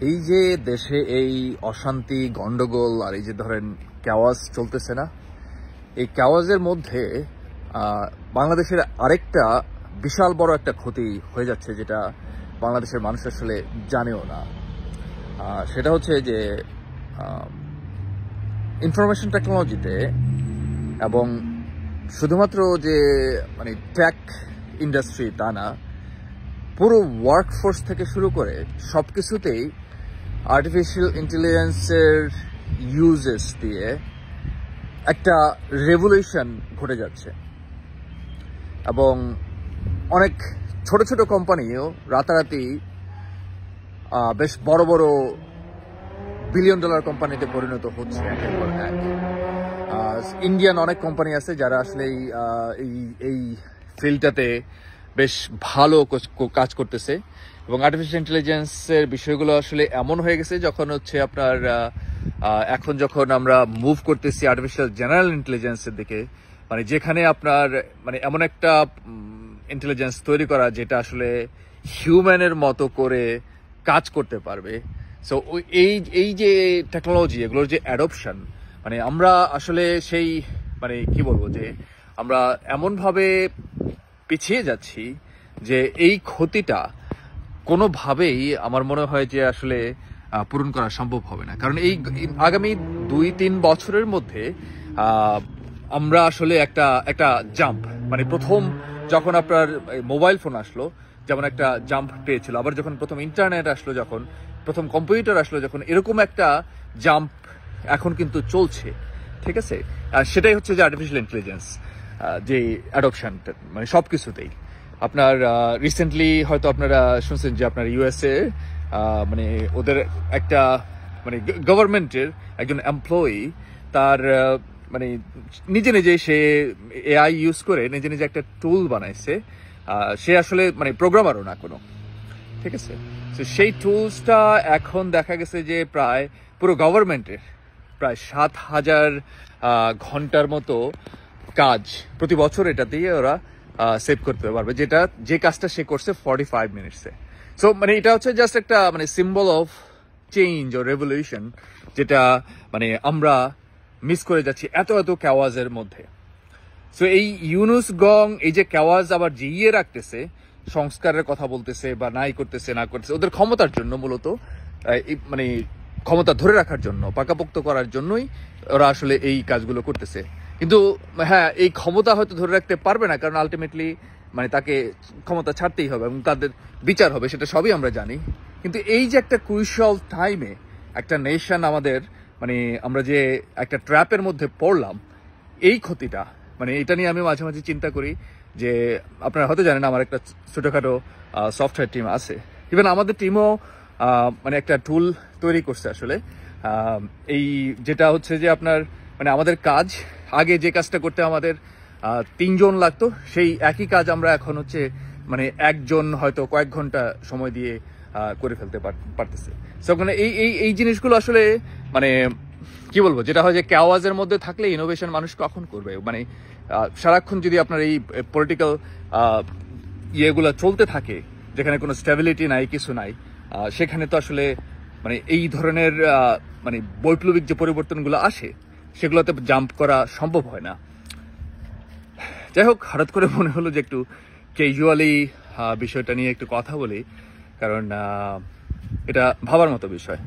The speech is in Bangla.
এই যে দেশে এই অশান্তি গন্ডগোল আর এই যে ধরেন ক্যাওয়াজ চলতেছে না, এই ক্যাওয়াজের মধ্যে বাংলাদেশের আরেকটা বিশাল বড় একটা ক্ষতি হয়ে যাচ্ছে, যেটা বাংলাদেশের মানুষ আসলে জানেও না। সেটা হচ্ছে যে ইনফরমেশন টেকনোলজিতে এবং শুধুমাত্র যে মানে টেক ইন্ডাস্ট্রি তা না, পুরো ওয়ার্কফোর্স থেকে শুরু করে সব কিছুতেই আর্টিফিশিয়াল ইন্টেলিজেন্সের ইউজেস দিয়ে একটা রেভলিউশন ঘটে যাচ্ছে। এবং অনেক ছোট ছোট কোম্পানিও রাতারাতি বেশ বড় বড় বিলিয়ন ডলার কোম্পানিতে পরিণত হচ্ছে একের পর এক। ইন্ডিয়ান অনেক কোম্পানি আছে যারা আসলে এই ফিল্ডটাতে বেশ ভালো কাজ করতেছে, এবং আর্টিফিশিয়াল ইন্টেলিজেন্সের বিষয়গুলো আসলে এমন হয়ে গেছে যখন হচ্ছে আপনার এখন যখন আমরা মুভ করতেছি আর্টিফিশিয়াল জেনারেল ইন্টেলিজেন্সের দিকে, মানে যেখানে আপনার মানে এমন একটা ইন্টেলিজেন্স তৈরি করা যেটা আসলে হিউম্যানের মতো করে কাজ করতে পারবে। সো এই যে টেকনোলজি, এগুলোর যে অ্যাডপশন, মানে আমরা আসলে সেই মানে কি বলবো যে আমরা এমনভাবে পিছিয়ে যাচ্ছি যে এই ক্ষতিটা কোনোভাবেই আমার মনে হয় যে আসলে পূরণ করা সম্ভব হবে না। কারণ এই আগামী 2-3 বছরের মধ্যে আমরা আসলে একটা জাম্প, মানে প্রথম যখন আপনার মোবাইল ফোন আসলো যেমন একটা জাম্প পেয়েছিল, আবার যখন প্রথম ইন্টারনেট আসলো, যখন প্রথম কম্পিউটার আসলো, যখন এরকম একটা জাম্প এখন কিন্তু চলছে, ঠিক আছে? আর সেটাই হচ্ছে যে আর্টিফিশিয়াল ইন্টেলিজেন্স যে অ্যাডপশনটা, মানে সব কিছুতেই। আপনার রিসেন্টলি হয়তো আপনারা শুনছেন যে আপনার ইউএসএ মানে ওদের একটা মানে গভর্নমেন্টের একজন এমপ্লয়ি তার মানে নিজে সে এআই ইউজ করে নিজে একটা টুল বানাইছে। সে আসলে মানে প্রোগ্রামারও না কোনো, ঠিক আছে? তো সেই টুলসটা এখন দেখা গেছে যে প্রায় পুরো গভর্নমেন্টের প্রায় 7,000 ঘন্টার মতো কাজ প্রতি বছর এটা দিয়ে ওরা সেভ করতে পারবে, যে কাজটা সে করছে 45 মিনিটসে। সো মানে এটা হচ্ছে জাস্ট একটা মানে সিম্বল অফ চেঞ্জ ও রেভলিউশন, যেটা মানে আমরা মিস করে যাচ্ছি এত ক্যাওয়াজের মধ্যে। সো এই ইউনুস গং এই যে ক্যাওয়াজ আবার জিইয়ে রাখতেছে, সংস্কারের কথা বলতেছে বা নাই করতেছে না করতেছে, ওদের ক্ষমতার জন্য, মূলত মানে ক্ষমতা ধরে রাখার জন্য, পাকাপোক্ত করার জন্যই ওরা আসলে এই কাজগুলো করতেছে। কিন্তু হ্যাঁ, এই ক্ষমতা হয়তো ধরে রাখতে পারবে না, কারণ আলটিমেটলি মানে তাকে ক্ষমতা ছাড়তেই হবে এবং তাদের বিচার হবে, সেটা সবই আমরা জানি। কিন্তু এই যে একটা ক্রুশিয়াল টাইমে একটা নেশন আমাদের মানে আমরা যে একটা ট্র্যাপের মধ্যে পড়লাম, এই ক্ষতিটা মানে এটা নিয়ে আমি মাঝে মাঝে চিন্তা করি যে আপনারা হয়তো জানেন আমার একটা ছোটখাটো সফটওয়্যার টিম আছে। ইভেন আমাদের টিমও মানে একটা টুল তৈরি করছে আসলে, এই যেটা হচ্ছে যে আপনার মানে আমাদের কাজ, আগে যে কাজটা করতে আমাদের 3 জন লাগতো, সেই একই কাজ আমরা এখন হচ্ছে মানে একজন হয়তো কয়েক ঘন্টা সময় দিয়ে করে ফেলতে পারতেছে। সেখানে এই জিনিসগুলো আসলে মানে কি বলবো, যেটা হয় যে ক্যাওয়াজের মধ্যে থাকলে ইনোভেশন মানুষ কখন করবে? মানে সারাক্ষণ যদি আপনার এই পলিটিক্যাল ইয়েগুলো চলতে থাকে, যেখানে কোনো স্টেবিলিটি নাই, কিছু নাই, সেখানে তো আসলে মানে এই ধরনের মানে বৈপ্লবিক যে পরিবর্তনগুলো আসে সেগুলোতে জাম্প করা সম্ভব হয় না। যাই হোক, হঠাৎ করে মনে হলো যে একটু ক্যাজুয়ালি বিষয়টা নিয়ে একটু কথা বলি, কারণ এটা ভাবার মতো বিষয়।